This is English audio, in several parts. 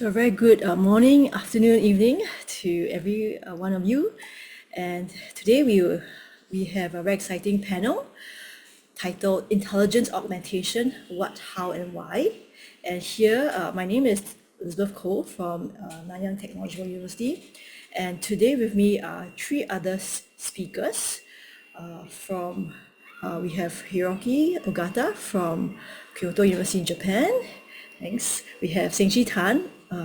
So a very good morning, afternoon, evening to every one of you. And today we have a very exciting panel titled Intelligence Augmentation, What, How and Why. And here, my name is Elizabeth Cole from Nanyang Technological University. And today with me are three other speakers we have Hiroaki Ogata from Kyoto University in Japan. Thanks. We have Seng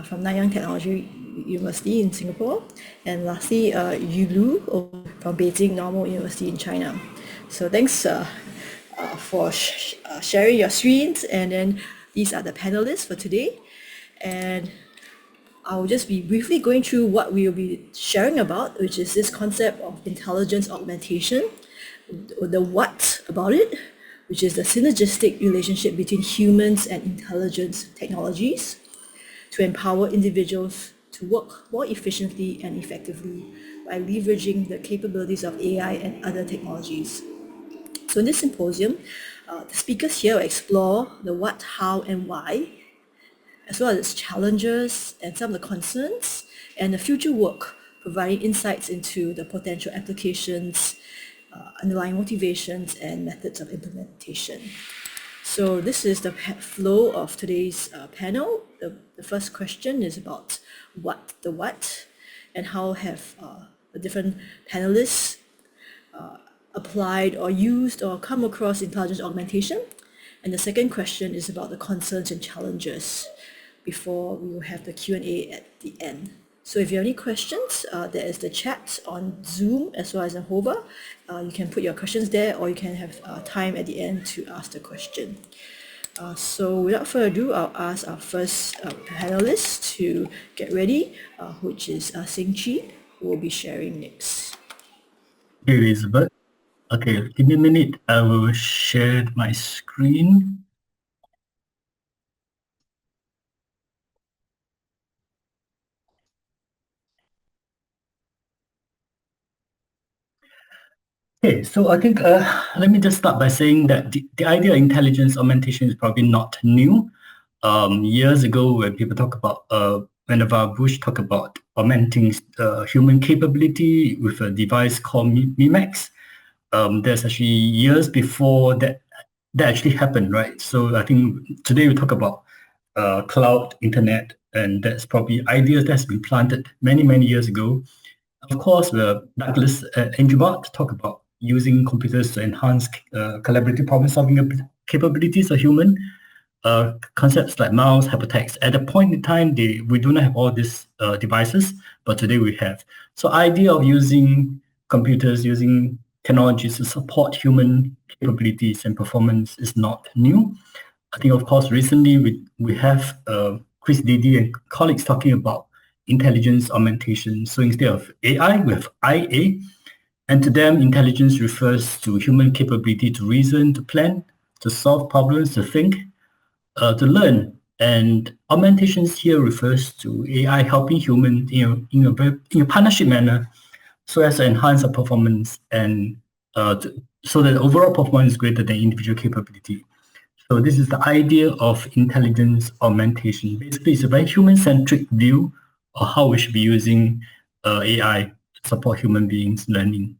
from Nanyang Technology University in Singapore. And lastly, Yu Lu from Beijing Normal University in China. So thanks for sharing your screens. And then these are the panelists for today. And I'll just be briefly going through what we will be sharing about, which is this concept of intelligence augmentation, the what about it, which is the synergistic relationship between humans and intelligence technologies to empower individuals to work more efficiently and effectively by leveraging the capabilities of AI and other technologies. So in this symposium, the speakers here will explore the what, how, and why, as well as its challenges and some of the concerns, and the future work, providing insights into the potential applications, underlying motivations, and methods of implementation. So this is the flow of today's panel. The first question is about what, and how have the different panelists applied or used or come across intelligence augmentation. And the second question is about the concerns and challenges before we will have the Q&A at the end. So if you have any questions, there is the chat on Zoom as well as on Hover. You can put your questions there, or you can have time at the end to ask the question. So without further ado, I'll ask our first panelist to get ready, which is Chee, who will be sharing next. Hey, Elizabeth. Okay, give me a minute. I will share my screen. Okay, so I think let me just start by saying that the idea of intelligence augmentation is probably not new. Years ago, when people talk about, whenever Bush talked about augmenting human capability with a device called MIMAX, there's actually years before that actually happened, right? So I think today we talk about cloud, internet, and that's probably ideas that's been planted many, many years ago. Of course, Douglas Engelbart talk about using computers to enhance collaborative problem-solving capabilities of human. Concepts like mouse, hypertext. At a point in time, we do not have all these devices, but today we have. So idea of using computers, using technologies to support human capabilities and performance is not new. I think, of course, recently we have Chris Didi and colleagues talking about intelligence augmentation. So instead of AI, we have IA. And to them, intelligence refers to human capability to reason, to plan, to solve problems, to think, to learn. And augmentations here refers to AI helping humans in a partnership manner so as to enhance our performance and so that overall performance is greater than individual capability. So this is the idea of intelligence augmentation. Basically, it's a very human-centric view of how we should be using AI to support human beings learning.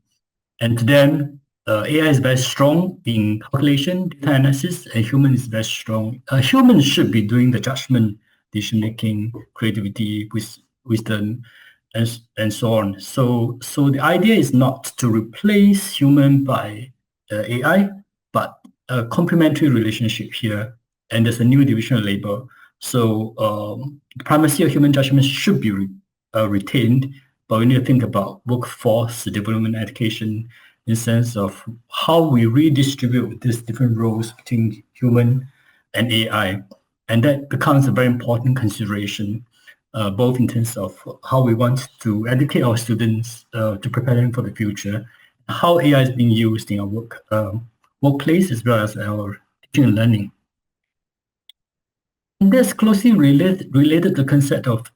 And to them, AI is very strong in calculation, data analysis, and human is very strong. Humans should be doing the judgment, decision-making, creativity, wisdom, and so on. So the idea is not to replace human by AI, but a complementary relationship here. And there's a new divisional label. So the primacy of human judgment should be retained, but we need to think about workforce development, education, in the sense of how we redistribute these different roles between human and AI. And that becomes a very important consideration, both in terms of how we want to educate our students to prepare them for the future, how AI is being used in our workplace as well as our teaching and learning. And that's closely related to the concept of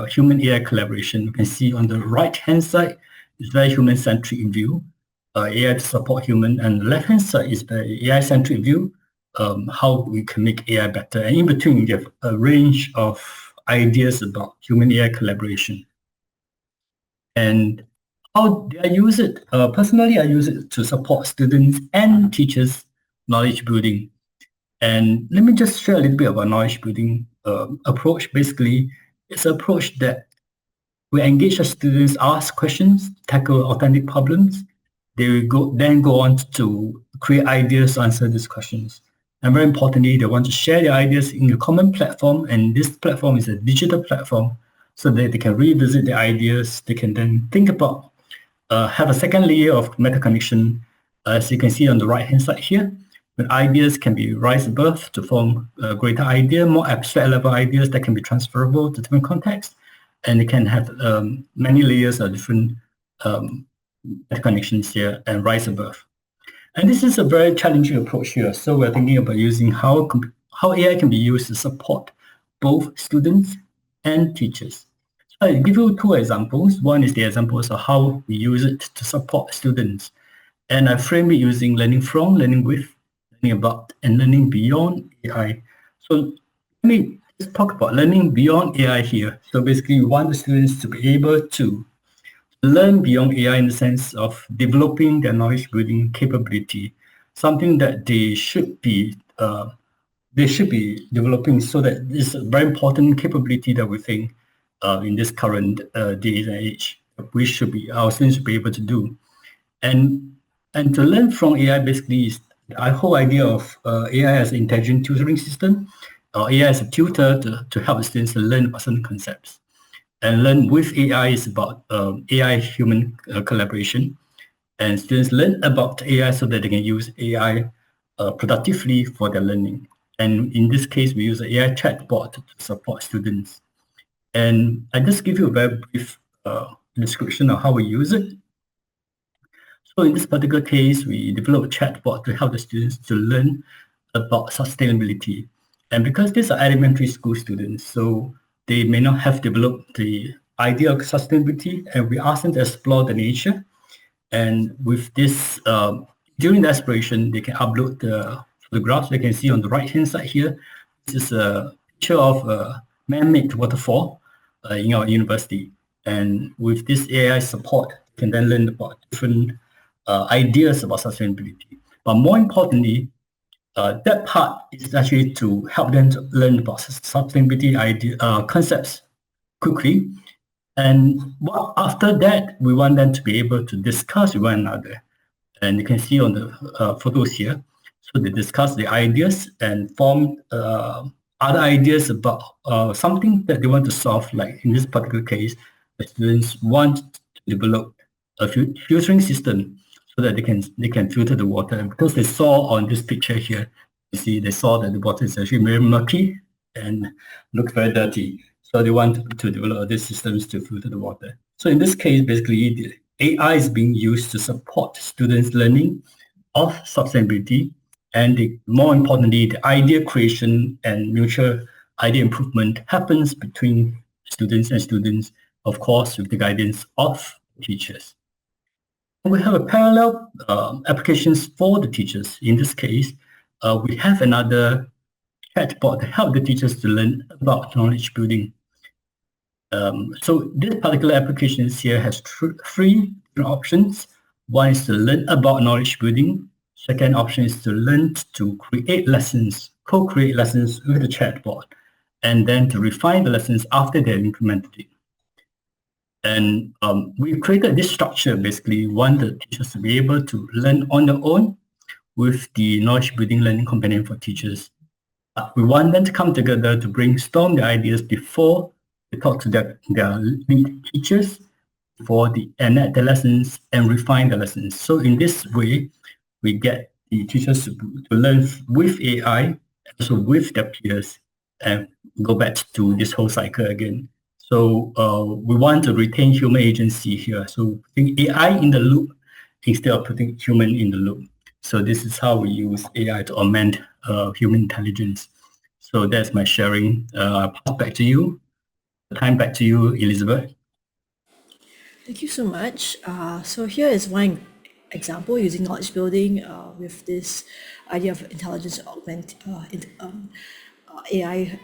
human-AI collaboration. You can see on the right-hand side is very human-centric view, AI to support human, and the left-hand side is very AI-centric view, how we can make AI better. And in between, you have a range of ideas about human AI collaboration. And how do I use it? Personally, I use it to support students and teachers knowledge building. And let me just share a little bit about knowledge building approach. Basically, it's an approach that we engage the students, ask questions, tackle authentic problems. They will then go on to create ideas to answer these questions. And very importantly, they want to share their ideas in a common platform. And this platform is a digital platform so that they can revisit their ideas. They can then think about, have a second layer of meta connection, as you can see on the right-hand side here. When ideas can be rise above to form a greater idea, more abstract level ideas that can be transferable to different contexts. And it can have many layers of different connections here and rise above. And this is a very challenging approach here. So we're thinking about using how AI can be used to support both students and teachers. So I'll give you two examples. One is the examples of how we use it to support students. And I frame it using learning from, learning with, learning about, and learning beyond AI. So let me just talk about learning beyond AI here. So basically, we want the students to be able to learn beyond AI in the sense of developing their knowledge building capability, something that they should be developing. So that this is a very important capability that we think in this current day and age our students should be able to do. And to learn from AI basically is the whole idea of AI as an intelligent tutoring system, or AI as a tutor to help the students to learn about certain concepts. And learn with AI is about AI-human collaboration. And students learn about AI so that they can use AI productively for their learning. And in this case, we use an AI chatbot to support students. And I just give you a very brief description of how we use it. So in this particular case, we developed a chatbot to help the students to learn about sustainability. And because these are elementary school students, so they may not have developed the idea of sustainability, and we ask them to explore the nature. And with this, during the exploration, they can upload the photographs. They can see on the right-hand side here, this is a picture of a man-made waterfall in our university. And with this AI support, you can then learn about different ideas about sustainability. But more importantly, that part is actually to help them to learn about sustainability concepts quickly. And after that, we want them to be able to discuss with one another. And you can see on the photos here. So they discuss the ideas and form other ideas about something that they want to solve. Like in this particular case, the students want to develop a filtering system so that they can filter the water. And because they saw on this picture here, you see they saw that the water is actually very murky and looks very dirty. So they want to develop these systems to filter the water. So in this case, basically, the AI is being used to support students' learning of sustainability, and more importantly, the idea creation and mutual idea improvement happens between students and students, of course, with the guidance of teachers. We have a parallel applications for the teachers. In this case, we have another chatbot to help the teachers to learn about knowledge building. So this particular application here has three different options. One is to learn about knowledge building. Second option is to learn to create lessons, co-create lessons with the chatbot, and then to refine the lessons after they're implemented it. And we created this structure, basically, want the teachers to be able to learn on their own with the knowledge building learning companion for teachers. We want them to come together to brainstorm their ideas before they talk to their lead teachers for the enact the lessons and refine the lessons. So in this way, we get the teachers to learn with AI, and also with their peers, and go back to this whole cycle again. So we want to retain human agency here. So putting AI in the loop instead of putting human in the loop. So this is how we use AI to augment human intelligence. So that's my sharing. Pass back to you. Time back to you, Elizabeth. Thank you so much. So here is one example using knowledge building with this idea of intelligence AI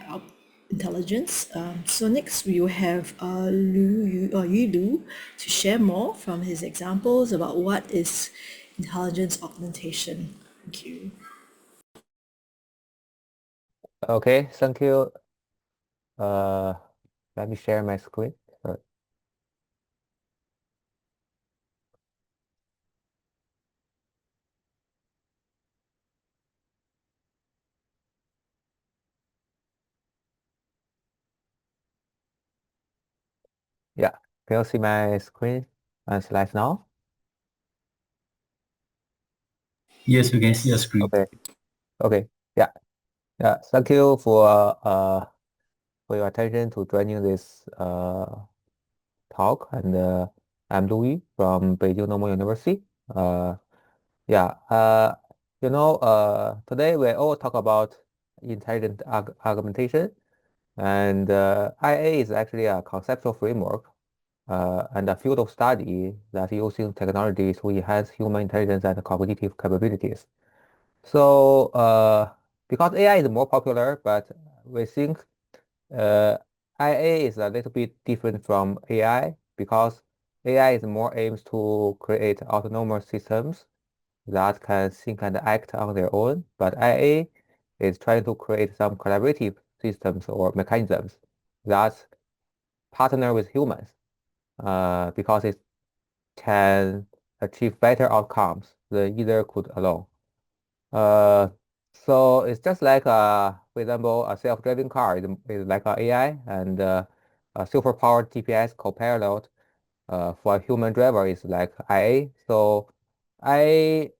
intelligence. So next we will have Yu Lu to share more from his examples about what is intelligence augmentation. Thank you. Okay, thank you. Uh, Let me share my screen. Sorry. Yeah, can you see my screen and slides now? Yes, we can see your screen. Okay. Okay. Yeah. Yeah. Thank you for your attention to joining this talk. And I'm Louis from Beijing Normal University. Yeah. Today we all talk about intelligent augmentation, and IA is actually a conceptual framework and a field of study that using technology to enhance human intelligence and cognitive capabilities. So because AI is more popular, but we think IA is a little bit different from AI because AI is more aims to create autonomous systems that can think and act on their own, but IA is trying to create some collaborative systems or mechanisms that partner with humans because it can achieve better outcomes than either could alone. Uh, so it's just like, for example, a self-driving car is like an AI, and a super-powered GPS co-pilot for a human driver is like IA. So IA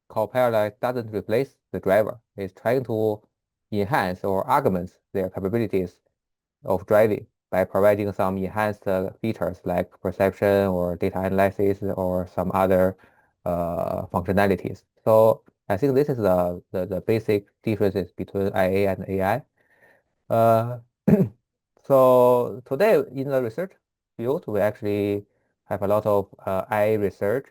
co-pilot doesn't replace the driver. It's trying to enhance or augment their capabilities of driving by providing some enhanced features like perception or data analysis or some other functionalities. So I think this is the basic differences between IA and AI. Uh, so today in the research field, we actually have a lot of IA research,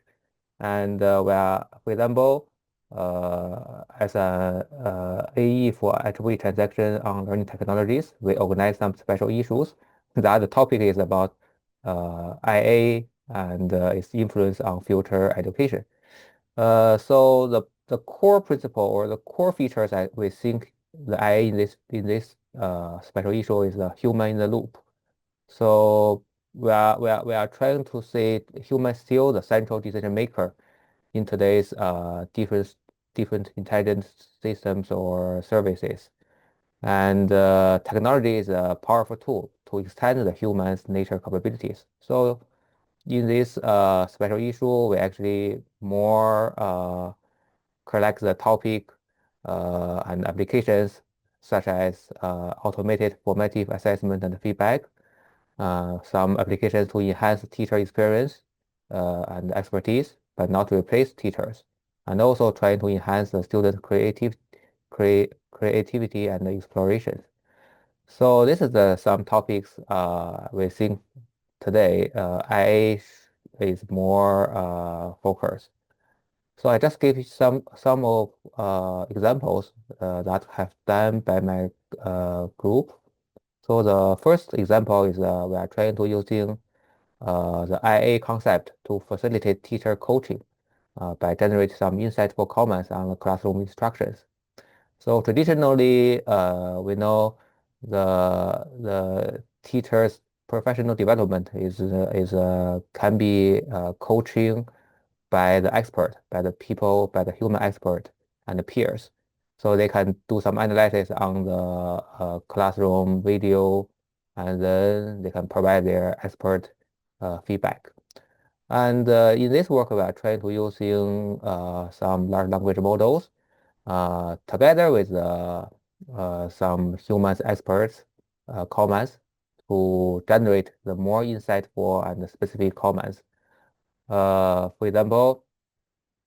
and we are, for example, as a AE for attribute transaction on learning technologies, we organize some special issues. The other topic is about IA and its influence on future education. So the core principle or the core features that we think the IA in this special issue is the human in the loop. So we are trying to say human still the central decision maker in today's different intelligent systems or services. And technology is a powerful tool to extend the human's nature capabilities. So in this special issue, we actually more collect the topic and applications such as automated formative assessment and feedback, some applications to enhance teacher experience and expertise, but not replace teachers, and also trying to enhance the student creativity and exploration. So this is some topics we think today IA is more focused. So I just gave you some of examples that have done by my group. So the first example is we are trying to using the IA concept to facilitate teacher coaching by generating some insightful comments on the classroom instructions. So traditionally, we know the teacher's professional development can be coaching by the expert, by the people, by the human expert and the peers. So they can do some analysis on the classroom video, and then they can provide their expert feedback. And in this work, we are trying to using some large language models together with some human experts comments to generate the more insightful and specific comments. For example,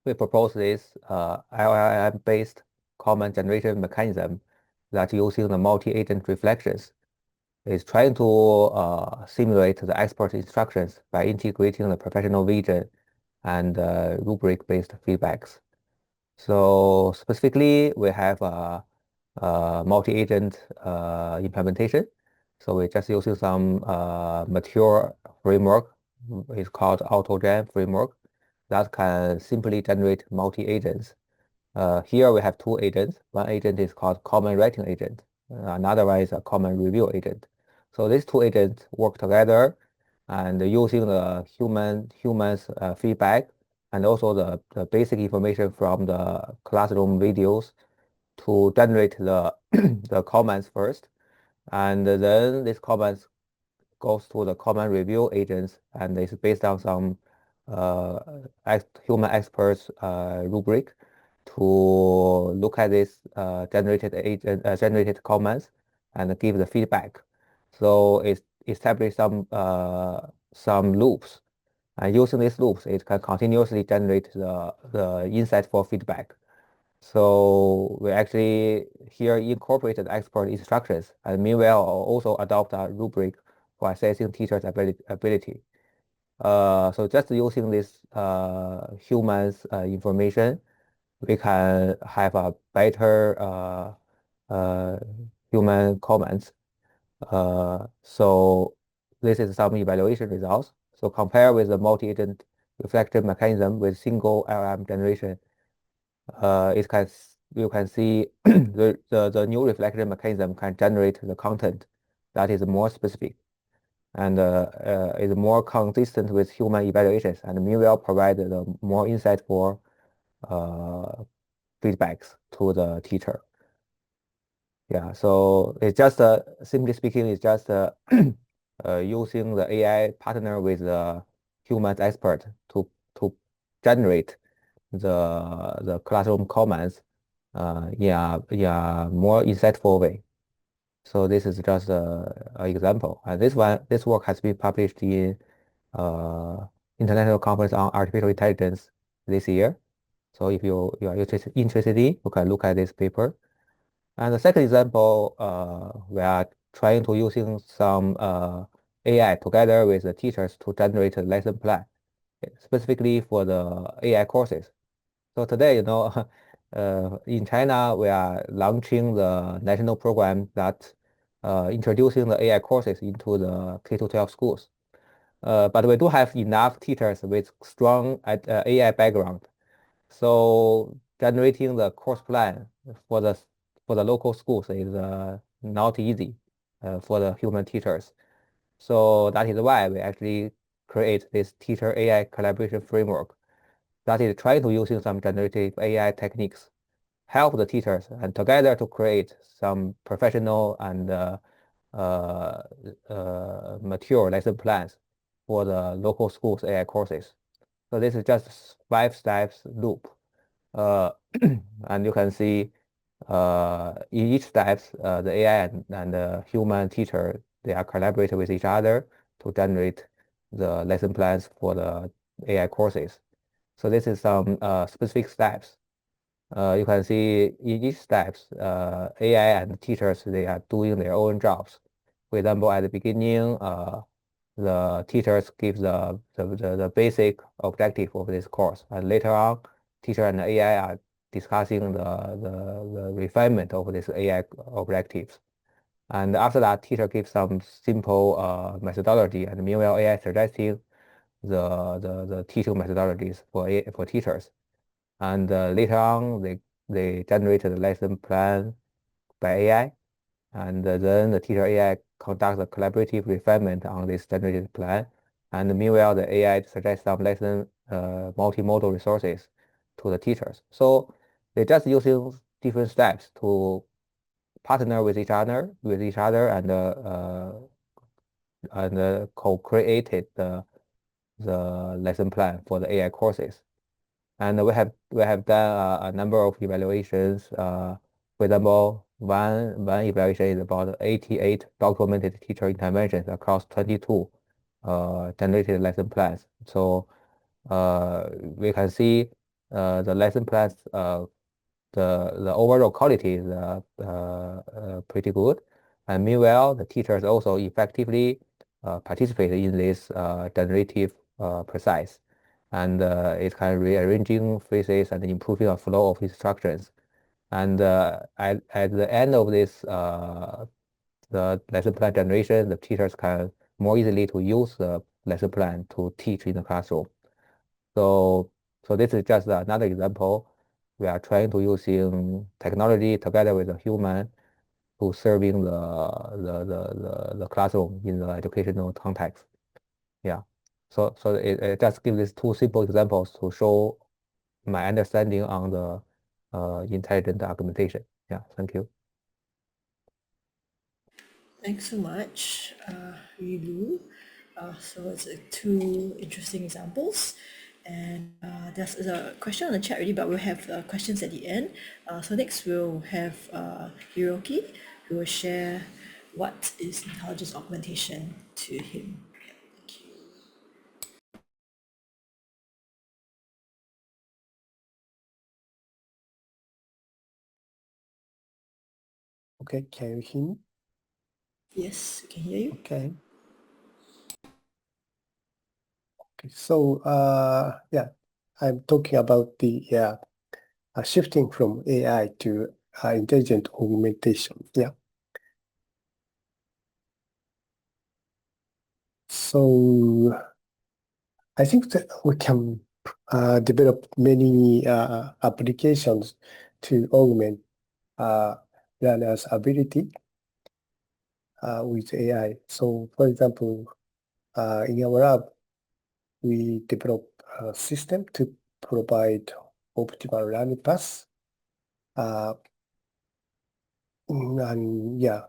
we propose this LLM-based comment generation mechanism that using the multi-agent reflections is trying to simulate the expert instructions by integrating the professional vision and rubric-based feedbacks. So specifically, we have multi-agent implementation. So we're just using some mature framework. It's called AutoGen framework that can simply generate multi-agents. Here we have two agents. One agent is called common writing agent. Another one is a common review agent. So these two agents work together and using the humans feedback and also the basic information from the classroom videos to generate the the comments first, and then these comments goes to the common review agents, and it's based on some uh, human experts rubric to look at this generated comments and give the feedback. So it establish some loops, and using these loops, it can continuously generate the insightful feedback. So we actually here incorporated expert instructions and meanwhile also adopt a rubric for assessing teachers' ability. So just using this humans information, we can have a better human comments. So this is some evaluation results. So compare with the multi-agent reflection mechanism with single LM generation, you can see the new reflection mechanism can generate the content that is more specific and is more consistent with human evaluations and meanwhile provide the more insightful feedbacks to the teacher. Yeah, so it's just simply speaking, it's just using the AI partner with the human expert to generate the classroom comments yeah more insightful way. So this is just an example. And this work has been published in International Conference on Artificial Intelligence this year. So if you are interested in, you can look at this paper. And the second example, we are trying to using some AI together with the teachers to generate a lesson plan, specifically for the AI courses. So today, in China, we are launching the national program that introducing the AI courses into the K-12 schools. But we do have enough teachers with strong AI background. So generating the course plan for the local schools is not easy for the human teachers. So that is why we actually create this teacher AI collaboration framework that is trying to using some generative AI techniques, help the teachers and together to create some professional and mature lesson plans for the local schools AI courses. So this is just 5 steps loop. And you can see in each steps, the AI and the human teacher, they are collaborating with each other to generate the lesson plans for the AI courses. So this is some specific steps. You can see in each steps, AI and teachers, they are doing their own jobs. For example, at the beginning, the teachers give the basic objective of this course, and later on, teacher and AI are discussing the refinement of this AI objectives. And after that, teacher gives some simple methodology, and meanwhile, AI suggesting the teaching methodologies for teachers. And later on, they generated a lesson plan by AI, and then the teacher AI conducts a collaborative refinement on this generated plan. And meanwhile, the AI suggests some lesson multimodal resources to the teachers. So they just using different steps to partner with each other, and co-created the lesson plan for the AI courses. And we have done a number of evaluations. For example, one evaluation is about 88 documented teacher interventions across 22 generated lesson plans. So we can see the lesson plans, the overall quality is pretty good. And meanwhile, the teachers also effectively participate in this generative process, and it can rearranging phrases and improving the flow of instructions. And at the end of this the lesson plan generation, the teachers can more easily to use the lesson plan to teach in the classroom. So this is just another example. We are trying to using technology together with a human to serving the classroom in the educational context. Yeah. So it just gives these two simple examples to show my understanding on the intelligent augmentation. Yeah, thank you. Thanks so much, Lu. So it's two interesting examples. And there's a question on the chat already, but we'll have questions at the end. So next we'll have Hiroaki, who will share what is intelligence augmentation to him. Thank you. Okay, can you hear me? Yes, we can hear you. Okay. Okay, so yeah, I'm talking about the shifting from AI to intelligent augmentation. Yeah. So I think that we can develop many applications to augment learners' ability with AI. So, for example, in our lab, we develop a system to provide optimal learning paths. And yeah,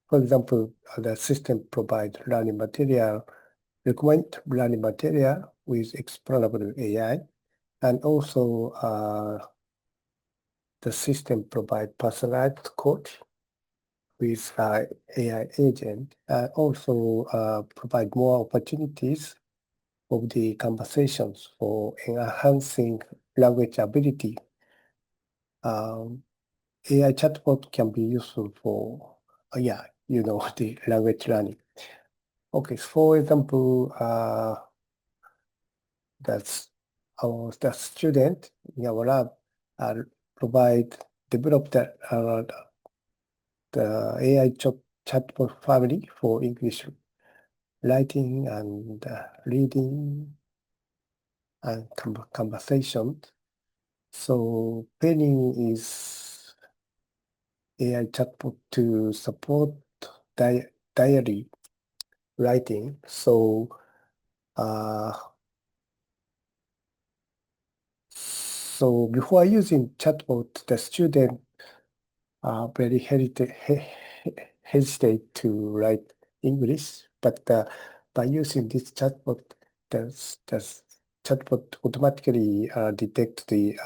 for example, the system provides learning material, recommend learning material with explainable AI, and also the system provides personalized coach with AI agent, and also provide more opportunities of the conversations for enhancing language ability. AI chatbot can be useful for, the language learning. Okay, so for example, the student in our lab developed the AI chatbot family for English writing and reading and conversation. So Penny is AI chatbot to support diary writing. So before using chatbot, the student very hesitate to write English, but by using this chatbot, the chatbot automatically detect the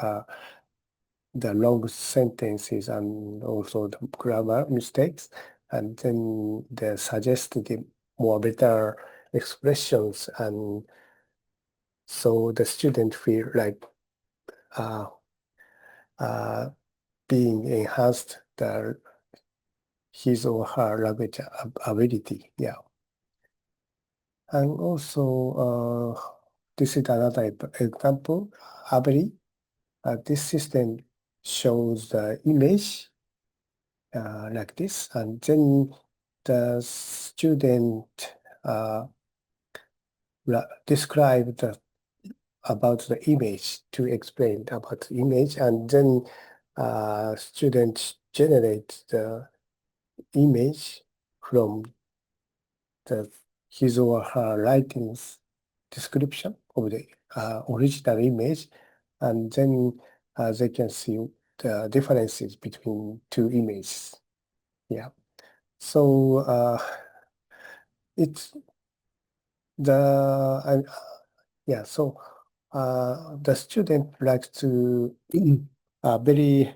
long sentences and also the grammar mistakes, and then they suggest the more better expressions, and so the student feel like being enhanced his or her language ability. Yeah. And also, this is another example. Abri, this system shows the image like this, and then the student describe about the image to explain about the image, and then students generate the image from his or her writings description of the original image, and then they can see the differences between two images. Yeah. So it's the yeah. So the student likes to very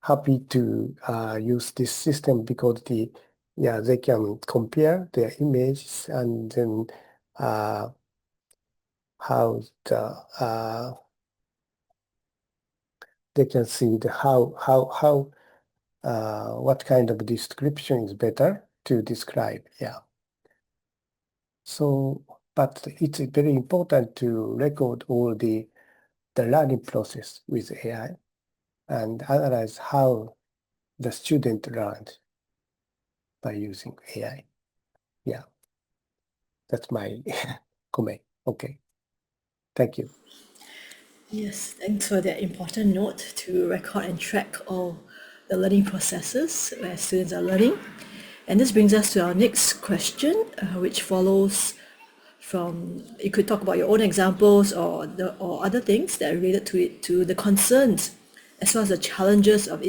happy to use this system because they can compare their images, and then how they can see what kind of description is better to describe. Yeah. So, but it's very important to record all the the learning process with AI and analyze how the student learned by using AI. Yeah, that's my comment. Okay, thank you. Yes, thanks for that important note to record and track all the learning processes where students are learning. And this brings us to our next question, which follows from, you could talk about your own examples or other things that are related to it, to the concerns as well as the challenges of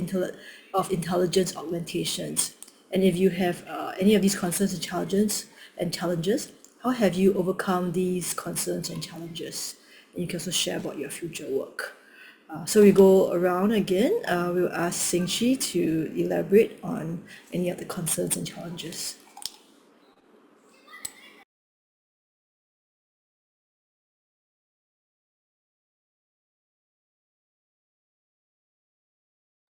intelligence augmentations. And if you have any of these concerns and challenges, how have you overcome these concerns and challenges? And you can also share about your future work. So we go around again. We'll ask Seng Chee to elaborate on any of the concerns and challenges.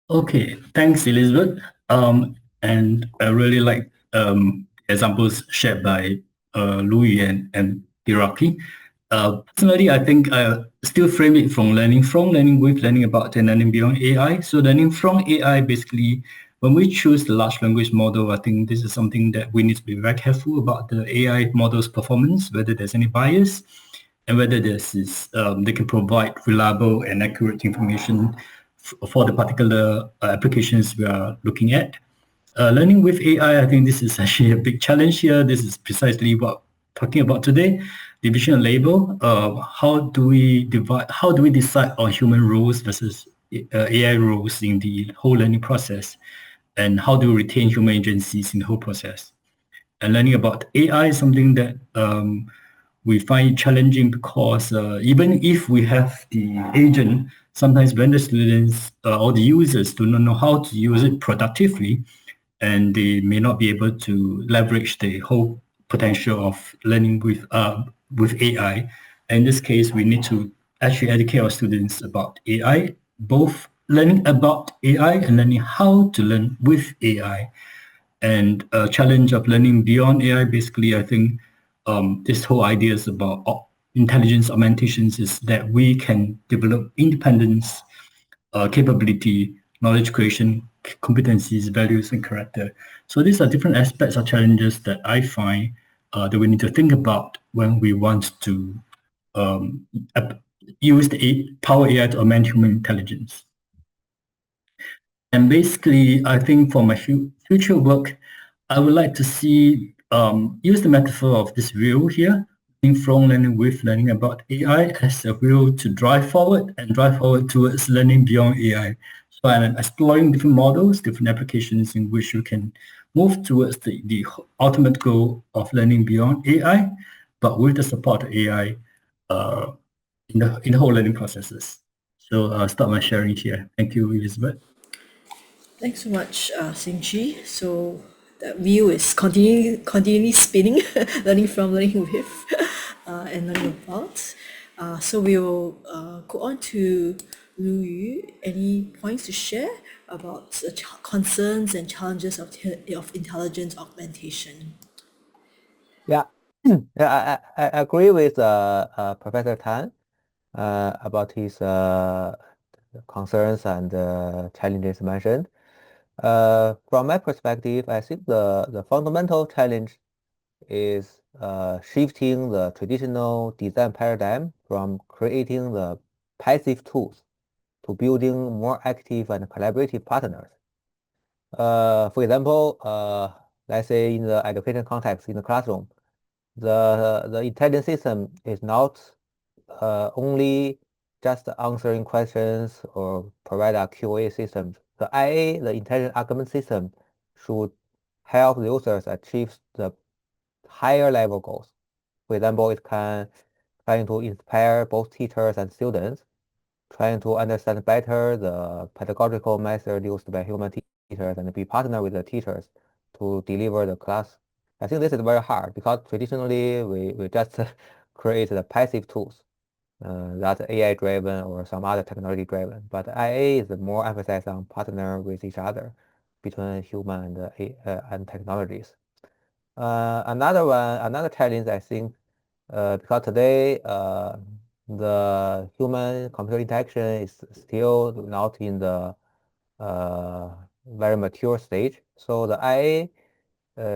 Okay, thanks, Elizabeth. And I really like examples shared by Louis and Hiroaki. Personally, I think I still frame it from learning with, learning about, and learning beyond AI. So learning from AI, basically, when we choose the large language model, I think this is something that we need to be very careful about the AI model's performance, whether there's any bias, and whether they can provide reliable and accurate information for the particular applications we are looking at. Learning with AI, I think this is actually a big challenge here. This is precisely what talking about today. Division and label. How do we decide on human roles versus AI roles in the whole learning process, and how do we retain human agencies in the whole process? And learning about AI is something that we find it challenging because even if we have the agent, sometimes when the students or the users do not know how to use it productively, and they may not be able to leverage the whole potential of learning with AI. In this case, we need to actually educate our students about AI, both learning about AI and learning how to learn with AI. And a challenge of learning beyond AI, basically, I think this whole idea is about intelligence augmentations is that we can develop independence, capability, knowledge creation, competencies, values, and character. So these are different aspects or challenges that I find that we need to think about when we want to use the power AI to augment human intelligence. And basically, I think for my future work, I would like to see use the metaphor of this wheel here, from learning with, learning about AI as a wheel to drive forward towards learning beyond AI. So I'm exploring different models, different applications in which you can move towards the ultimate goal of learning beyond AI, but with the support of AI in the whole learning processes. So I'll start my sharing here. Thank you, Elizabeth. Thanks so much, Seng Chee. So that wheel is continually spinning, learning from, learning with, and learning about. So we will go on to Lu Yu. Any points to share about the concerns and challenges of intelligence augmentation? Yeah, yeah, I agree with Professor Tan about his concerns and challenges mentioned. From my perspective, I think the fundamental challenge is shifting the traditional design paradigm from creating the passive tools to building more active and collaborative partners. For example, let's say in the education context in the classroom, the intelligence system is not only just answering questions or provide a QA system. The IA, the intelligent argument system, should help the users achieve the higher level goals. For example, it can trying to inspire both teachers and students, trying to understand better the pedagogical method used by human teachers and be partner with the teachers to deliver the class. I think this is very hard because traditionally we just create the passive tools that's AI driven or some other technology driven. But IA is more emphasis on partner with each other between human and technologies. Another challenge I think because today the human-computer interaction is still not in the very mature stage. So the IA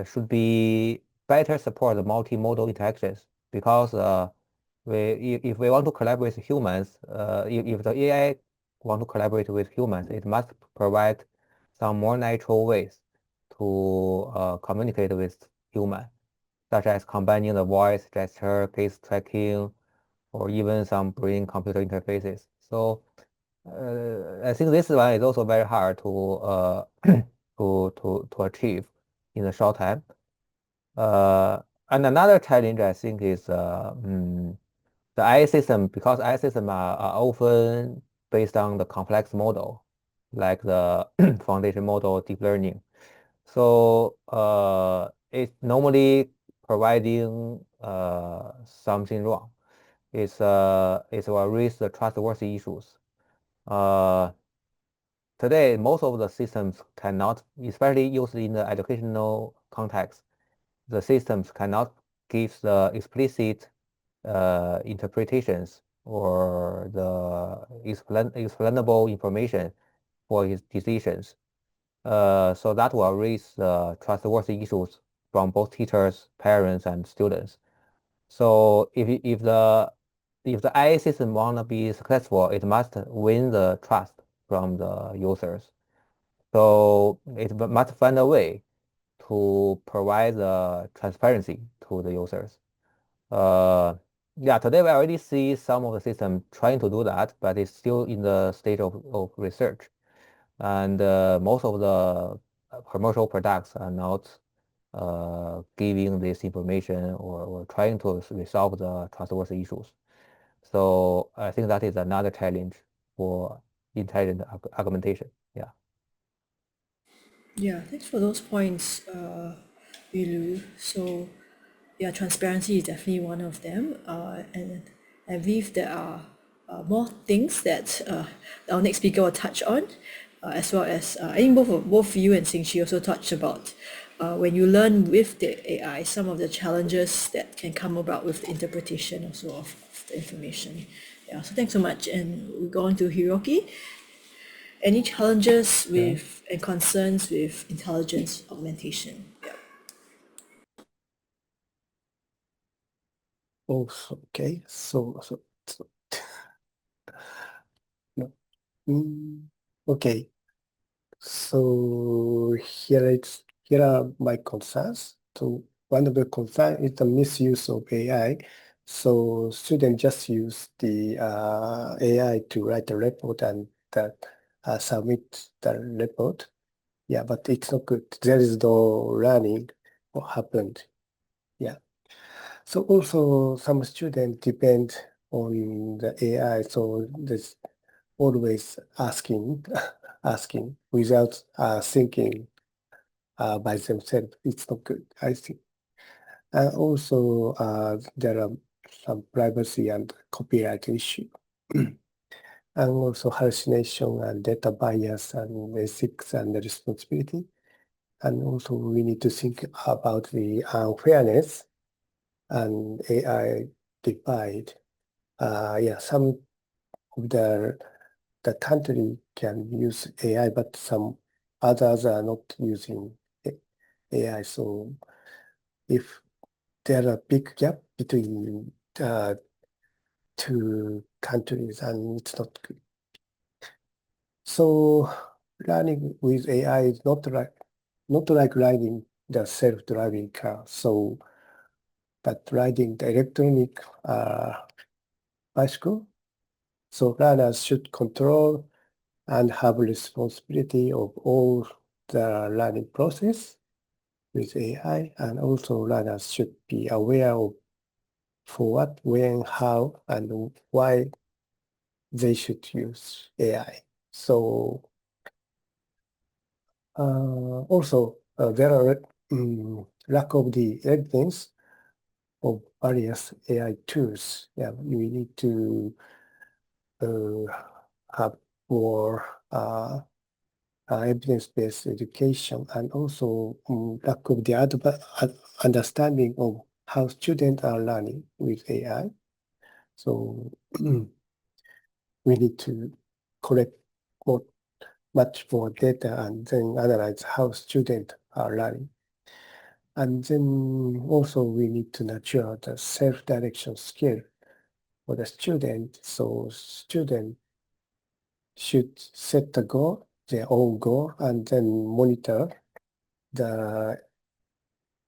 should be better support the multimodal interactions because if we want to collaborate with humans, if the AI want to collaborate with humans, it must provide some more natural ways to communicate with human, such as combining the voice, gesture, case tracking, or even some brain-computer interfaces. So I think this one is also very hard to to achieve in a short time. And another challenge I think is the AI system, because AI systems are often based on the complex model, like the foundation model, deep learning. So it's normally providing something wrong. It will raise the trustworthy issues. Today, most of the systems cannot, especially used in the educational context, the systems cannot give the explicit interpretations or the explainable information for his decisions. So that will raise trustworthy issues from both teachers, parents, and students. So if the IA system want to be successful, it must win the trust from the users. So it must find a way to provide the transparency to the users. Yeah, today we already see some of the system trying to do that, but it's still in the stage of research. And most of the commercial products are not giving this information or trying to resolve the trustworthy issues. So I think that is another challenge for intelligent augmentation. Yeah. Yeah, thanks for those points, Yilu. So, yeah, transparency is definitely one of them. And I believe there are more things that our next speaker will touch on, as well as I think both you and Seng also touched about when you learn with the AI, some of the challenges that can come about with the interpretation also of the information. Yeah, so thanks so much. And we go on to Hiroaki. Any challenges with and concerns with intelligence augmentation? Yeah. Oh, okay. So no. Okay. So here are my concerns. So one of the concerns is the misuse of AI. So students just use the AI to write a report and submit the report. Yeah, but it's not good. There is no learning what happened. Yeah. So also some students depend on the AI. So there's always asking without thinking by themselves. It's not good, I think. And also there are some privacy and copyright issue. And also hallucination and data bias and ethics and the responsibility. And also we need to think about the unfairness and AI divide. Yeah, some of the country can use AI, but some others are not using AI. So if there are big gap between two countries, and it's not good. So learning with AI is not like riding the self-driving car. So, but riding the electronic bicycle. So learners should control and have responsibility of all the learning process with AI, and also learners should be aware of for what, when, how, and why they should use AI. So also there are lack of the evidence of various AI tools. Yeah, we need to have more evidence-based education, and also lack of the understanding of how students are learning with AI. So we need to collect much more data and then analyze how students are learning. And then also we need to nurture the self-direction skill for the student. So student should set the goal, their own goal, and then monitor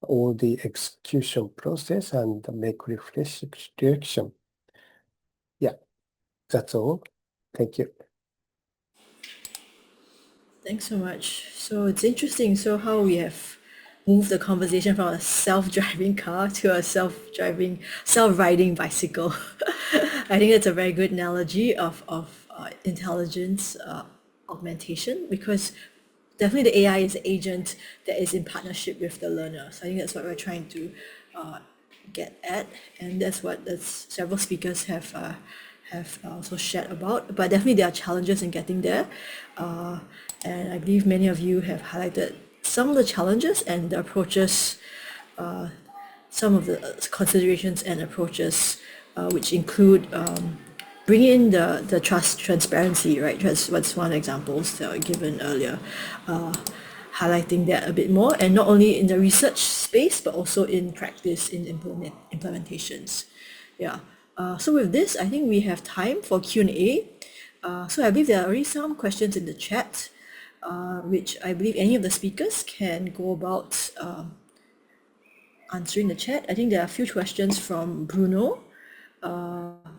all the execution process and make reflection. Yeah, that's all. Thank you. Thanks so much. So it's interesting. So how we have moved the conversation from a self-driving car to a self-riding bicycle. I think it's a very good analogy of intelligence augmentation, because definitely the AI is an agent that is in partnership with the learner. So I think that's what we're trying to get at, and that's what several speakers have also shared about. But definitely there are challenges in getting there, and I believe many of you have highlighted some of the challenges and the approaches, some of the considerations and approaches, which include bringing in the transparency, right? That's what's one examples that were given earlier, highlighting that a bit more, and not only in the research space, but also in practice, in implementations. Yeah. So with this, I think we have time for Q&A. So I believe there are already some questions in the chat, which I believe any of the speakers can go about answering the chat. I think there are a few questions from Bruno.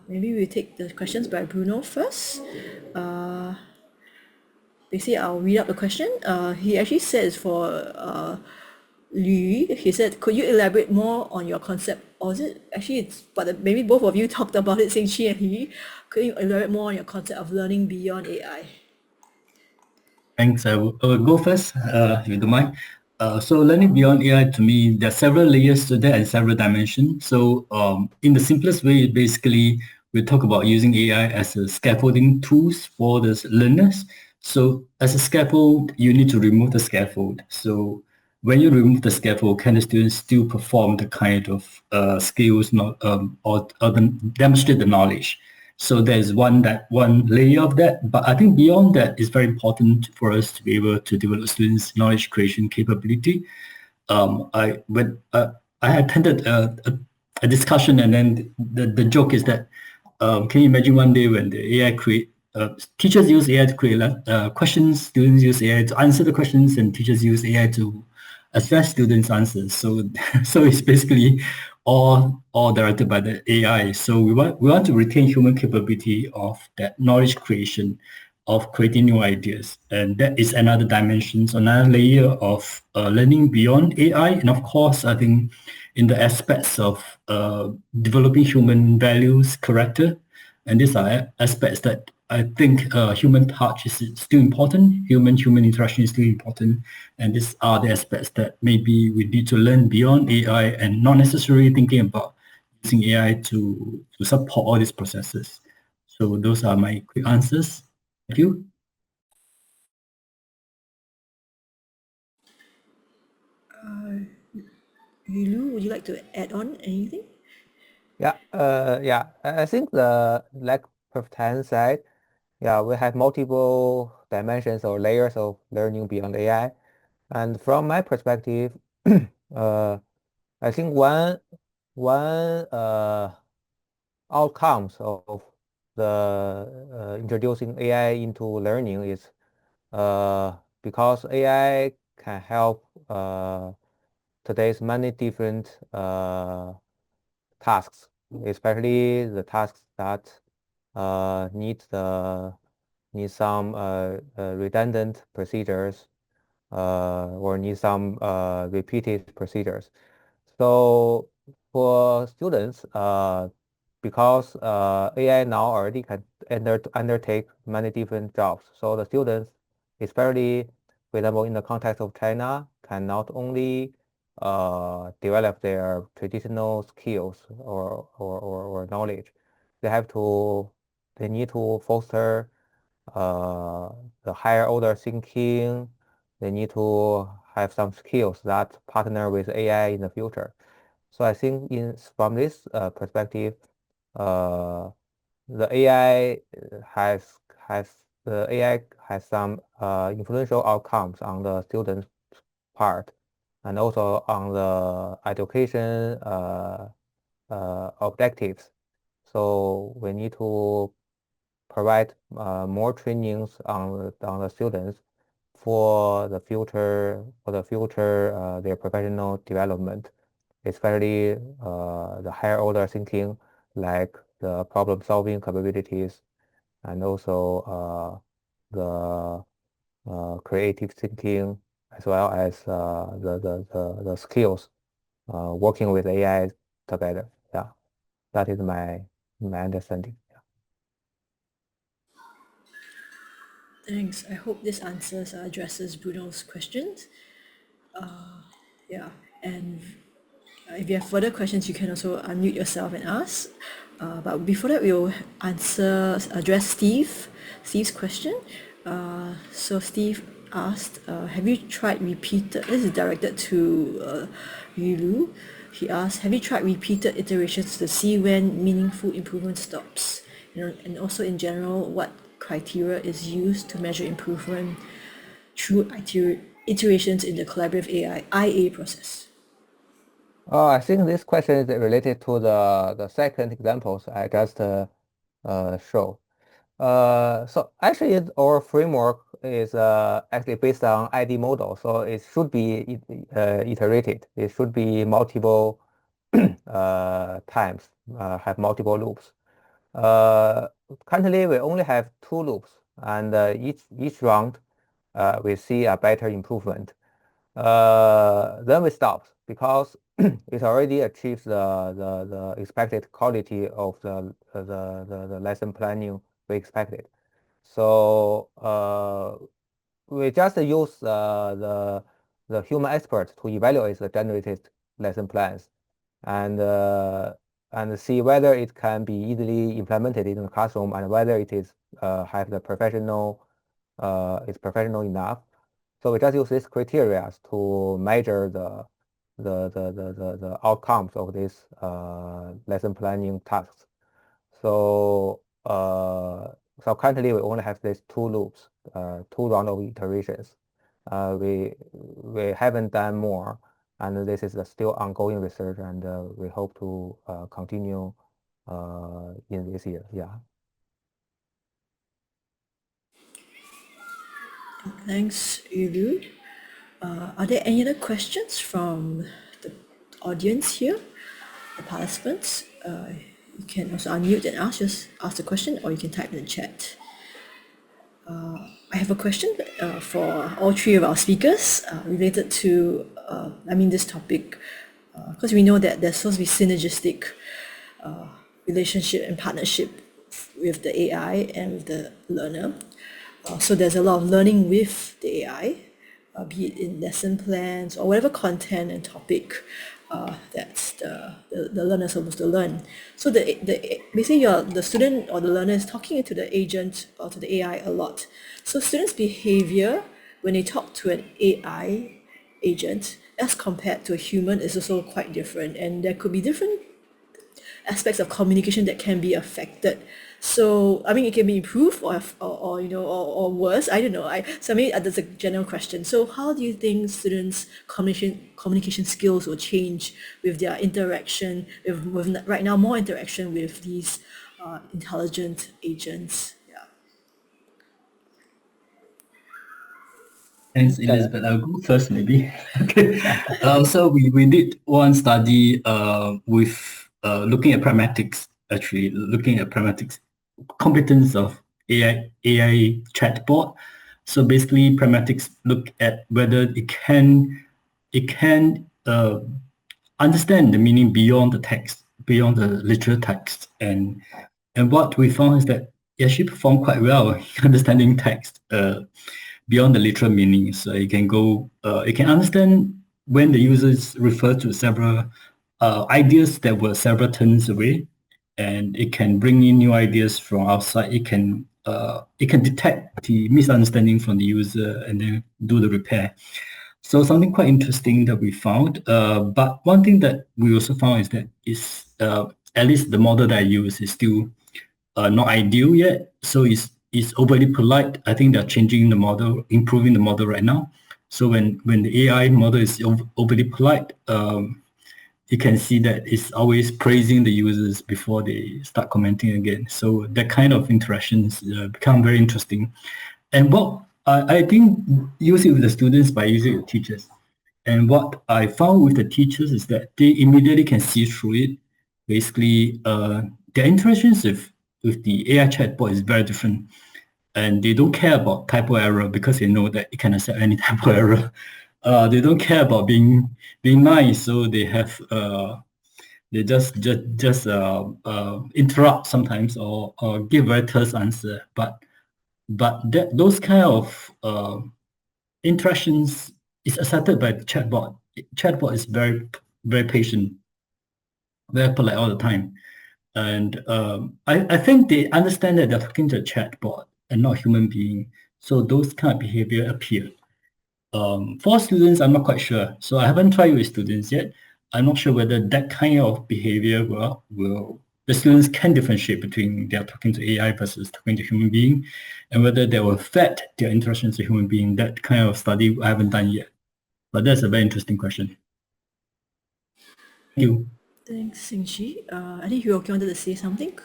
Maybe we take the questions by Bruno first. Basically, I'll read out the question. He actually says for Lu, he said, could you elaborate more on your concept? Or is it actually, maybe both of you talked about it, Seng Chee and Lee. Could you elaborate more on your concept of learning beyond AI? Thanks. I will go first, if you don't mind. So learning beyond AI, to me, there are several layers to that and several dimensions. So in the simplest way, basically, we talk about using AI as a scaffolding tools for the learners. So as a scaffold, you need to remove the scaffold. So when you remove the scaffold, can the students still perform the kind of skills or demonstrate the knowledge? So there's one layer of that, but I think beyond that, it's very important for us to be able to develop students' knowledge creation capability. I attended a discussion, and then the joke is that can you imagine one day when the AI teachers use AI to create questions, students use AI to answer the questions, and teachers use AI to assess students' answers. So so it's basically all directed by the AI. So we want to retain human capability of that knowledge creation, of creating new ideas, and that is another dimension, so another layer of learning beyond AI. And of course, I think in the aspects of developing human values, character, and these are aspects that I think human touch is still important, human interaction is still important, and these are the aspects that maybe we need to learn beyond AI and not necessarily thinking about using AI to support all these processes. So those are my quick answers. Thank you. Yulu, would you like to add on anything? Yeah, I think like Prof. Tan said, yeah, we have multiple dimensions or layers of learning beyond AI. And from my perspective, I think one outcomes of the introducing AI into learning is because AI can help today's many different tasks, especially the tasks that need some redundant procedures or need some repeated procedures. So for students, because AI now already can undertake many different jobs, so the students, especially for example in the context of China, can not only develop their traditional skills or knowledge, they need to foster the higher order thinking. They need to have some skills that partner with AI in the future. So I think from this perspective, the AI has some influential outcomes on the students' part, and also on the education objectives. So we need to provide more trainings on the students for the future their professional development, especially the higher order thinking, like the problem solving capabilities, and also the creative thinking, as well as the skills working with AI together. Yeah, that is my understanding. Thanks. I hope this answers addresses Bruno's questions. Yeah, and if you have further questions, you can also unmute yourself and ask. But before that, we'll address Steve's question. So Steve asked, have you tried repeated, this is directed to Yulu. He asked, have you tried repeated iterations to see when meaningful improvement stops? And also in general, what criteria is used to measure improvement through iterations in the collaborative IA process? Oh, I think this question is related to the second examples I just showed. So actually, our framework is actually based on ID model, so it should be iterated. It should be multiple times, have multiple loops. Currently, we only have 2 loops, and each round we see a better improvement. Then we stop because it already achieves the expected quality of the lesson planning we expected. So we just use the human experts to evaluate the generated lesson plans and see whether it can be easily implemented in the classroom and whether it is have the is professional enough. So we just use these criteria to measure the outcomes of these lesson planning tasks. So so currently we only have these 2 loops, 2 round of iterations. We haven't done more, and this is still ongoing research, and we hope to continue in this year. Yeah. Thanks, Yulu. Are there any other questions from the audience here, the participants? You can also unmute and just ask the question, or you can type in the chat. I have a question for all 3 of our speakers related to, this topic, because we know that there's supposed to be synergistic relationship and partnership with the AI and with the learner. So there's a lot of learning with the AI, be it in lesson plans or whatever content and topic that the learner is supposed to learn. So basically the student or the learner is talking to the agent or to the AI a lot. So students' behavior when they talk to an AI agent as compared to a human is also quite different, and there could be different aspects of communication that can be affected. So it can be improved or worse. I don't know. That's a general question. So how do you think students' communication skills will change with their interaction with right now more interaction with these intelligent agents? Yeah. Thanks, Elizabeth. I'll go first, maybe. Okay. So we did one study with looking at pragmatics, actually looking at pragmatics competence of AI chatbot. So basically, pragmatics look at whether it can understand the meaning beyond the text, beyond the literal text, and what we found is that it actually performed quite well understanding text beyond the literal meaning. So it can understand when the users refer to several ideas that were several turns away, and it can bring in new ideas from outside. It can detect the misunderstanding from the user and then do the repair. So something quite interesting that we found. But one thing that we also found is that at least the model that I use is still not ideal yet. So it's overly polite. I think they're changing the model, improving the model right now. So when the AI model is overly polite, you can see that it's always praising the users before they start commenting again. So that kind of interactions become very interesting. And what I didn't use it with the students, but I use it with teachers. And what I found with the teachers is that they immediately can see through it. Basically, their interactions with the AI chatbot is very different. And they don't care about typo error because they know that it can accept any typo error. They don't care about being nice, so they have they just interrupt sometimes or give very terse answer. But those kind of interactions is accepted by the chatbot. Chatbot is very patient, very polite all the time, and I think they understand that they're talking to a chatbot and not a human being. So those kind of behavior appear. For students, I'm not quite sure. So I haven't tried with students yet. I'm not sure whether that kind of behavior will the students can differentiate between they're talking to AI versus talking to human being, and whether they will affect their interactions with human being. That kind of study I haven't done yet. But that's a very interesting question. Thank you. Thanks, Seng Chee. I think Hiroaki wanted to say something.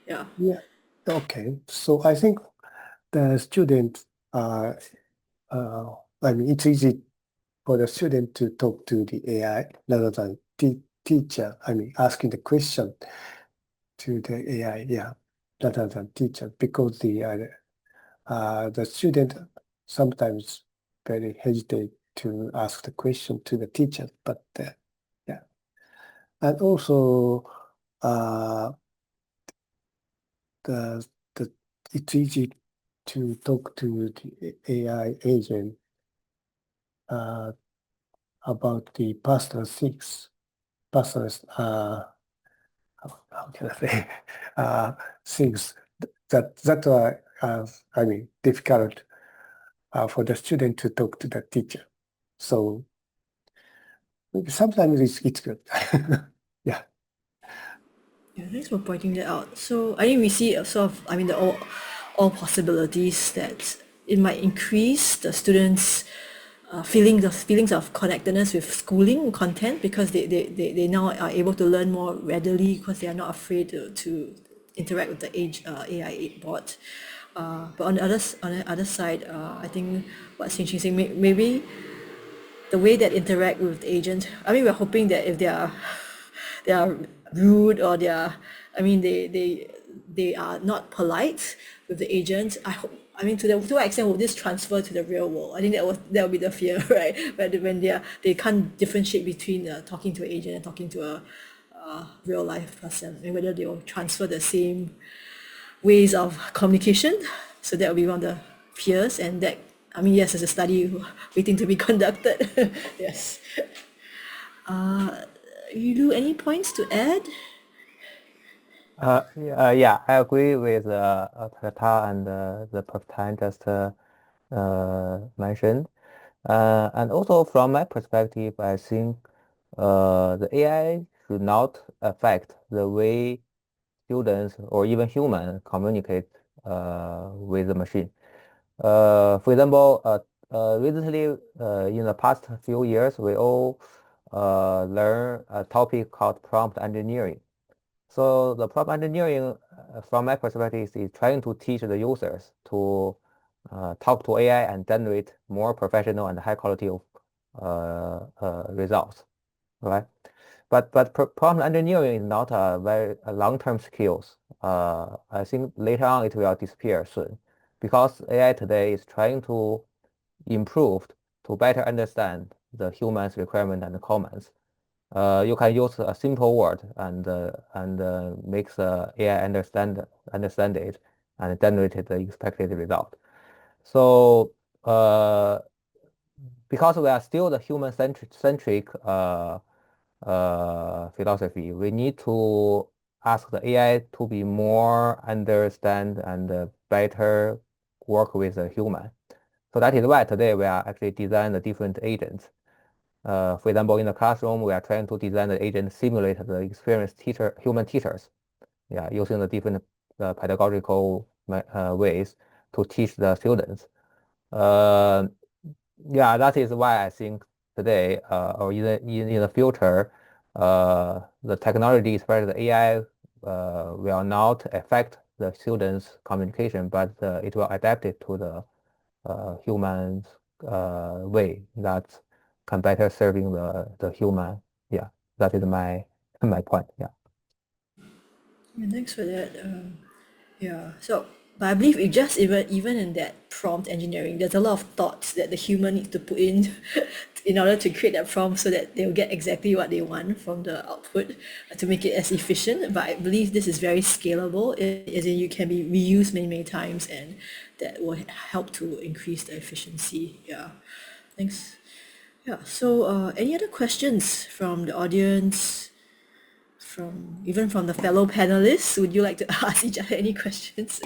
Yeah. Yeah. Okay. So I think the student I mean, it's easy for the student to talk to the AI rather than teacher. I mean, asking the question to the AI, yeah, rather than teacher, because the student sometimes very hesitate to ask the question to the teacher, but yeah, and also the it's easy to talk to the AI agent about the personal things, personal how can I say things that are I mean difficult for the student to talk to the teacher. So sometimes it's good. Yeah. Yeah, thanks for pointing that out. So I think we see a sort of, I mean, all possibilities that it might increase the students' feelings of connectedness with schooling content, because they now are able to learn more readily because they are not afraid to interact with the AI bot. But on the other side, I think what Xin Qing saying, maybe the way that interact with the agent, I mean, we're hoping that if they are rude, or I mean, they are not polite with the agent, I hope, I mean, to what extent will this transfer to the real world? I think that would be the fear, right? But when they can't differentiate between talking to an agent and talking to a real life person, and whether they will transfer the same ways of communication. So that will be one of the fears, and that, I mean, yes, there's a study waiting to be conducted. Yes. You any points to add? Yeah, I agree with Tata and the Professor just mentioned. And also from my perspective, I think the AI should not affect the way students or even humans communicate with the machine. For example, recently in the past few years, we all learn a topic called prompt engineering. So the prompt engineering, from my perspective, is trying to teach the users to talk to AI and generate more professional and high quality of results, right? But prompt engineering is not a very long-term skills. I think later on it will disappear soon, because AI today is trying to improve to better understand the human's requirement and comments. You can use a simple word and makes AI understand it and generate the expected result. So because we are still the human centric philosophy, we need to ask the AI to be more understand and better work with the human. So that is why today we are actually design the different agents. For example, in the classroom, we are trying to design the agent simulate the experienced human teachers, using the different pedagogical ways to teach the students. That is why I think today, or in the future, the technology, especially the AI, will not affect the students' communication, but it will adapt it to the human's way that can better serving the human. That is my point. Thanks for that. So, but I believe it just even in that prompt engineering, there's a lot of thoughts that the human needs to put in in order to create that prompt so that they'll get exactly what they want from the output to make it as efficient. But I believe this is very scalable, as in you can be reused many times, and that will help to increase the efficiency. Thanks. So any other questions from the audience? Even from the fellow panelists, would you like to ask each other any questions?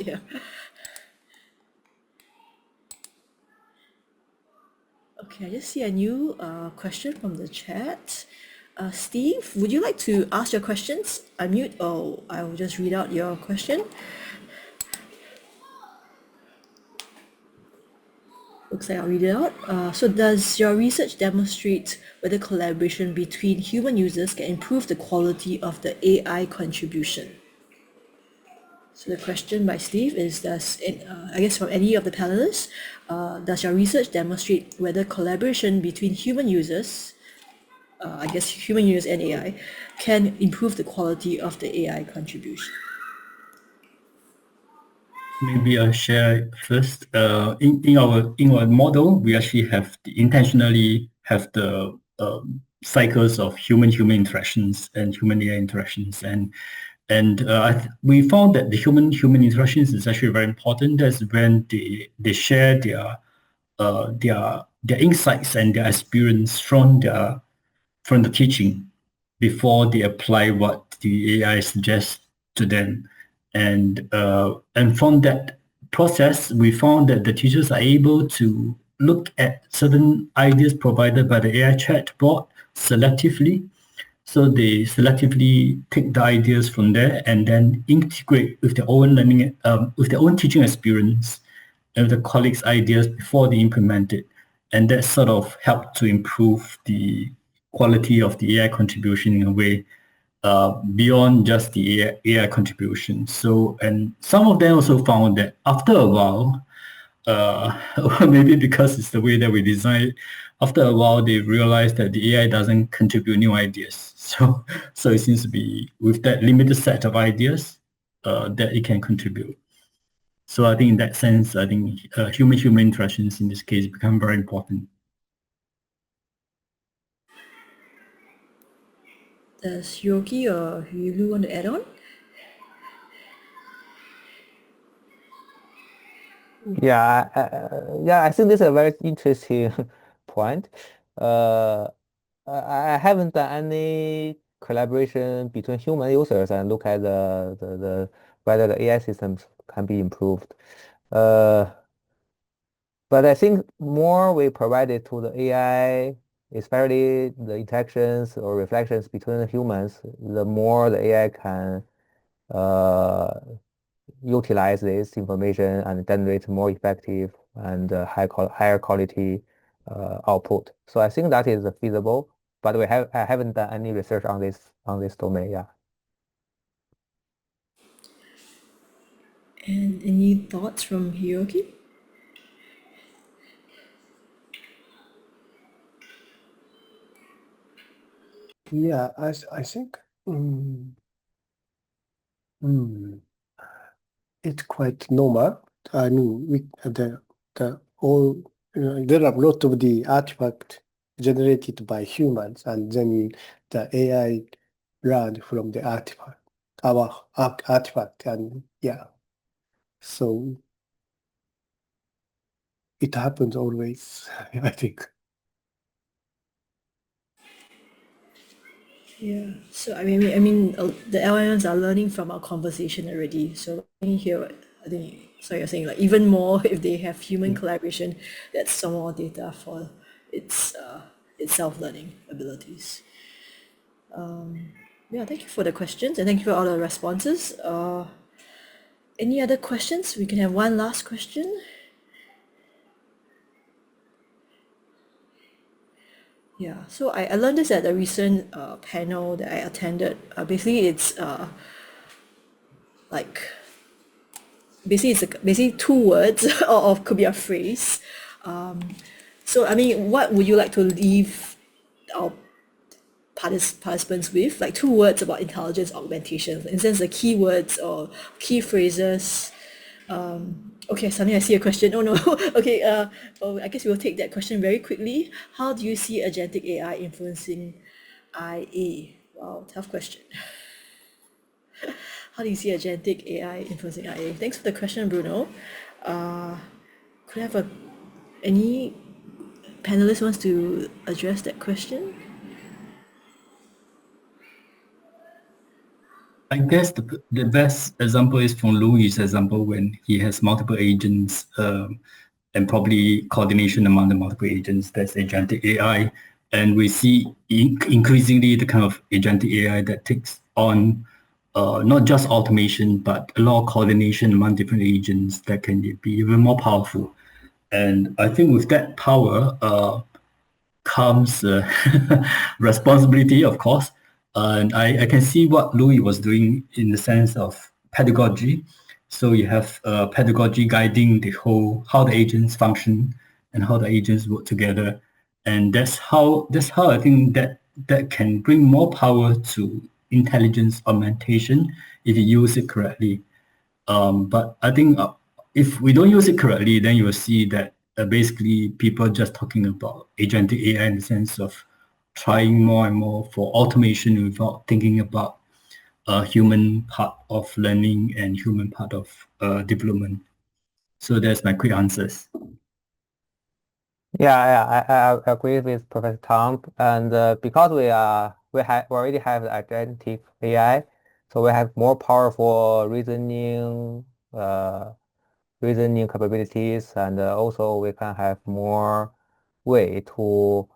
Okay, I just see a new question from the chat. Steve, would you like to ask your questions? Unmute, or I will just read out your question. Looks like I'll read it out. So does your research demonstrate whether collaboration between human users can improve the quality of the AI contribution? So the question by Steve is, I guess from any of the panelists, does your research demonstrate whether collaboration between human users, I guess human users and AI, can improve the quality of the AI contribution? Maybe I'll share first. In our model, we actually intentionally have the cycles of human interactions and human AI interactions, and we found that the human interactions is actually very important. That's when they share their insights and their experience from the teaching before they apply what the AI suggests to them. And from that process, we found that the teachers are able to look at certain ideas provided by the AI chatbot selectively. So they selectively take the ideas from there and then integrate with their own learning, with their own teaching experience and the colleagues' ideas before they implement it. And that sort of helped to improve the quality of the AI contribution in a way beyond just the AI contribution. So, and some of them also found that after a while, maybe because it's the way that we design it, after a while they realize that the AI doesn't contribute new ideas. So it seems to be with that limited set of ideas that it can contribute. So I think in that sense, I think human interactions in this case become very important. Does Hiroaki or Yulu want to add on? I think this is a very interesting point. I haven't done any collaboration between human users and look at the whether the AI systems can be improved. But I think more we provided to the AI, especially the interactions or reflections between the humans, the more the AI can utilize this information and generate more effective and higher quality output. So I think that is feasible, but I haven't done any research on this domain. And any thoughts from Hiroaki? Yeah, I think it's quite normal. I mean, the all there are a lot of the artifact generated by humans, and then the AI learned from the artifact, our artifact, and so it happens always. I think. So I mean, the LLMs are learning from our conversation already. So I think here, so you're saying like even more if they have human collaboration, that's some more data for its its self-learning abilities. Yeah, thank you for the questions and thank you for all the responses. Any other questions? We can have one last question. Yeah, so I learned this at a recent panel that I attended. Basically, it's like basically basically two words or could be a phrase. So I mean, what would you like to leave our participants with? Like two words about intelligence augmentation. For instance, the keywords or key phrases. Okay, suddenly I see a question. Oh no. Okay. I guess we'll take that question very quickly. How do you see agentic AI influencing IA? Wow, tough question. How do you see agentic AI influencing IA? Thanks for the question, Bruno. Could I have any panelist wants to address that question? I guess the best example is from Louis' example when he has multiple agents and probably coordination among the multiple agents. That's agentic AI. And we see increasingly the kind of agentic AI that takes on not just automation, but a lot of coordination among different agents that can be even more powerful. And I think with that power comes responsibility, of course. And I can see what Louis was doing in the sense of pedagogy. So you have pedagogy guiding the whole how the agents function and how the agents work together, and that's how I think that can bring more power to intelligence augmentation if you use it correctly. But I think if we don't use it correctly, then you will see that basically people just talking about agentic AI in the sense of trying more and more for automation without thinking about human part of learning and human part of development. So that's my quick answers. Yeah, I agree with Professor Tom, and because we already have the agentic AI, so we have more powerful reasoning capabilities, and also we can have more way to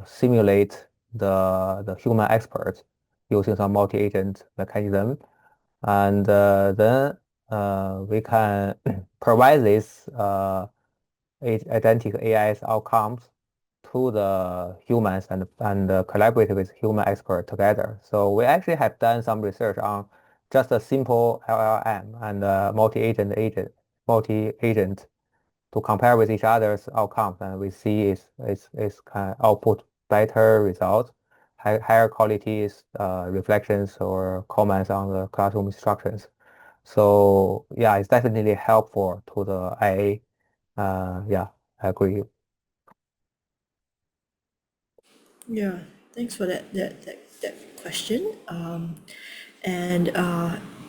simulate the human expert using some multi-agent mechanism, and then we can provide this agentic AI's outcomes to the humans and collaborate with human expert together. So we actually have done some research on just a simple LLM and multi-agent to compare with each other's outcomes, and we see it's kind of output better results, higher quality reflections or comments on the classroom instructions. So yeah, it's definitely helpful to the IA. Yeah, I agree. Yeah, thanks for that question.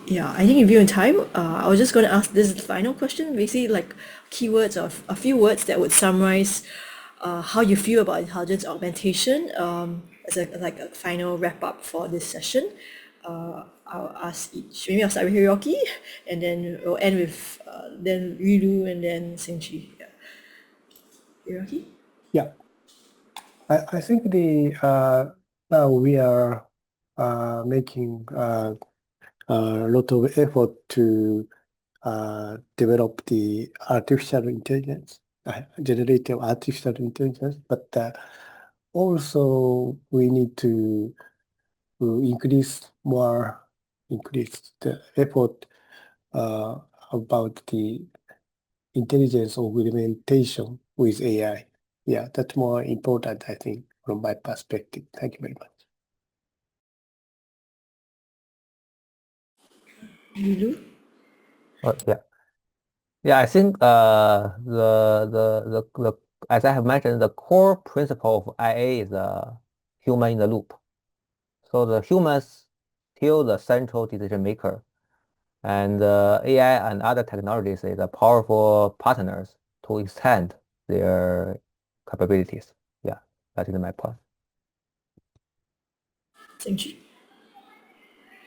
Yeah, I think in view in time, I was just going to ask this is the final question, basically like keywords of a few words that would summarize how you feel about intelligence augmentation as a final wrap up for this session. I'll ask each. Maybe I'll start with Hiroaki, and then we'll end with then Rilu, and then Seng. Yeah. Hiroaki? Yeah. I think now we are making a lot of effort to develop the artificial intelligence, generative artificial intelligence, but also we need to increase the effort about the intelligence augmentation with AI. Yeah, that's more important, I think, from my perspective. Thank you very much. Rilu? Yeah, I think as I have mentioned, the core principle of IA is human in the loop. So the humans still the central decision maker, and AI and other technologies is a powerful partners to extend their capabilities. Yeah, that is my point. Thank you.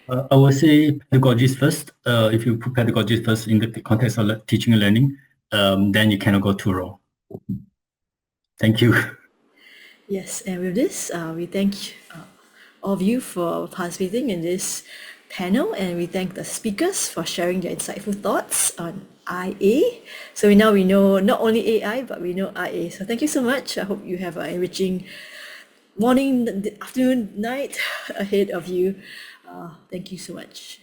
I would say pedagogies first. If you put pedagogies first in the context of teaching and learning, then you cannot go too wrong. Thank you. Yes, and with this, we thank all of you for participating in this panel, and we thank the speakers for sharing their insightful thoughts on IA. So now we know not only AI, but we know IA. So thank you so much. I hope you have an enriching morning, afternoon, night ahead of you. Thank you so much.